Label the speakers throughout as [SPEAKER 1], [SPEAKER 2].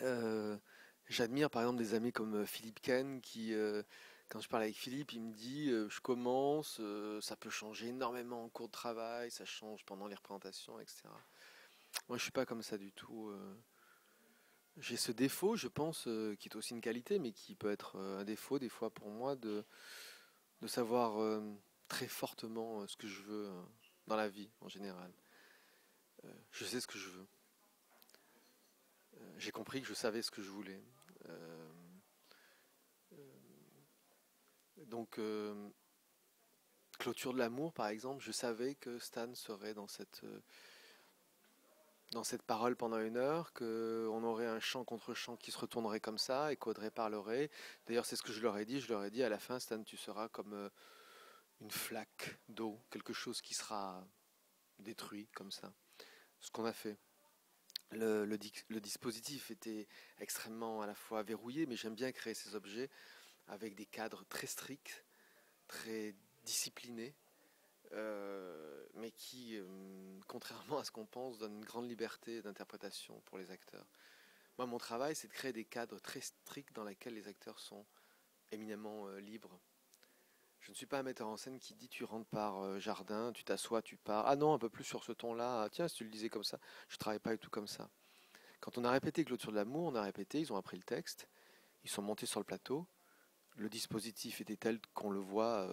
[SPEAKER 1] Euh, J'admire par exemple des amis comme Philippe Ken qui, quand je parle avec Philippe, il me dit je commence, ça peut changer énormément en cours de travail, ça change pendant les représentations, etc. Moi je suis pas comme ça du tout. J'ai ce défaut, je pense, qui est aussi une qualité, mais qui peut être un défaut des fois pour moi de savoir très fortement ce que je veux dans la vie en général. Je sais ce que je veux. J'ai compris que je savais ce que je voulais. Euh, donc, Clôture de l'amour, par exemple, je savais que Stan serait dans cette parole pendant 1 heure, qu'on aurait un chant contre chant qui se retournerait comme ça et qu'Audrey parlerait. D'ailleurs, c'est ce que je leur ai dit. Je leur ai dit à la fin, Stan, tu seras comme une flaque d'eau, quelque chose qui sera détruit comme ça. Ce qu'on a fait. Le dispositif était extrêmement à la fois verrouillé, mais j'aime bien créer ces objets avec des cadres très stricts, très disciplinés, mais qui, contrairement à ce qu'on pense, donnent une grande liberté d'interprétation pour les acteurs. Moi, mon travail, c'est de créer des cadres très stricts dans lesquels les acteurs sont éminemment libres. Je ne suis pas un metteur en scène qui dit tu rentres par jardin, tu t'assois, tu pars. Ah non, un peu plus sur ce ton-là. Ah, tiens, si tu le disais comme ça, je ne travaille pas du tout comme ça. Quand on a répété Clôture de l'amour, on a répété, ils ont appris le texte, ils sont montés sur le plateau. Le dispositif était tel qu'on le voit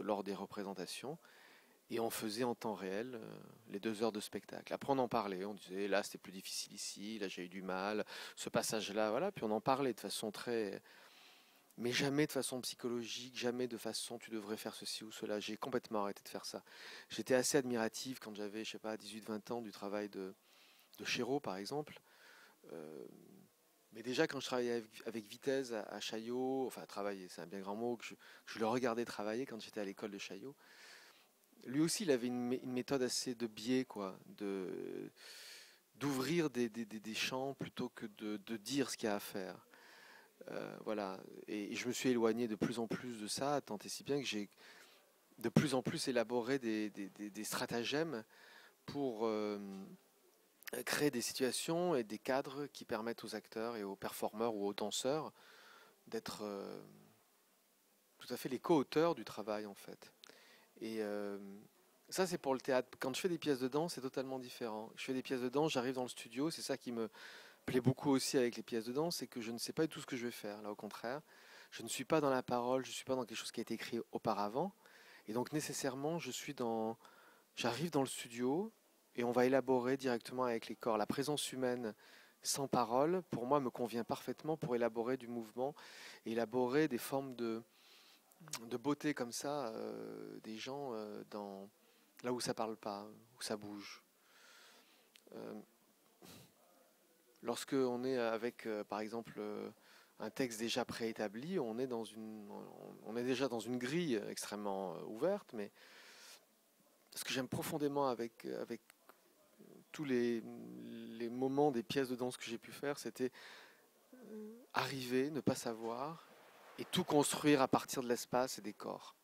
[SPEAKER 1] lors des représentations. Et on faisait en temps réel les 2 heures de spectacle. Après, on en parlait. On disait, là, c'était plus difficile ici, là, j'ai eu du mal, ce passage-là, voilà. Puis on en parlait de façon très. Mais jamais de façon psychologique, jamais de façon tu devrais faire ceci ou cela. J'ai complètement arrêté de faire ça. J'étais assez admiratif quand j'avais, je sais pas, 18-20 ans du travail de Chéreau, par exemple. Euh, mais déjà, quand je travaillais avec Vitesse à Chaillot, enfin, travailler, c'est un bien grand mot, que je le regardais travailler quand j'étais à l'école de Chaillot, lui aussi, il avait une méthode assez de biais, quoi, d'ouvrir des champs plutôt que de dire ce qu'il y a à faire. Voilà. Et je me suis éloigné de plus en plus de ça, tant et si bien que j'ai de plus en plus élaboré des stratagèmes pour créer des situations et des cadres qui permettent aux acteurs et aux performeurs ou aux danseurs d'être tout à fait les co-auteurs du travail, en fait. Et ça, c'est pour le théâtre. Quand je fais des pièces de danse, c'est totalement différent. Je fais des pièces de danse, j'arrive dans le studio, c'est ça qui me plaît beaucoup aussi avec les pièces de danse, c'est que je ne sais pas du tout ce que je vais faire. Là, au contraire, je ne suis pas dans la parole, je ne suis pas dans quelque chose qui a été écrit auparavant. Et donc, nécessairement, j'arrive dans le studio et on va élaborer directement avec les corps. La présence humaine sans parole, pour moi, me convient parfaitement pour élaborer du mouvement, élaborer des formes de beauté comme ça, des gens là où ça parle pas, où ça bouge. Euh, Lorsque on est avec, par exemple, un texte déjà préétabli, on est déjà dans une grille extrêmement ouverte. Mais ce que j'aime profondément avec tous les moments des pièces de danse que j'ai pu faire, c'était arriver, ne pas savoir, et tout construire à partir de l'espace et des corps.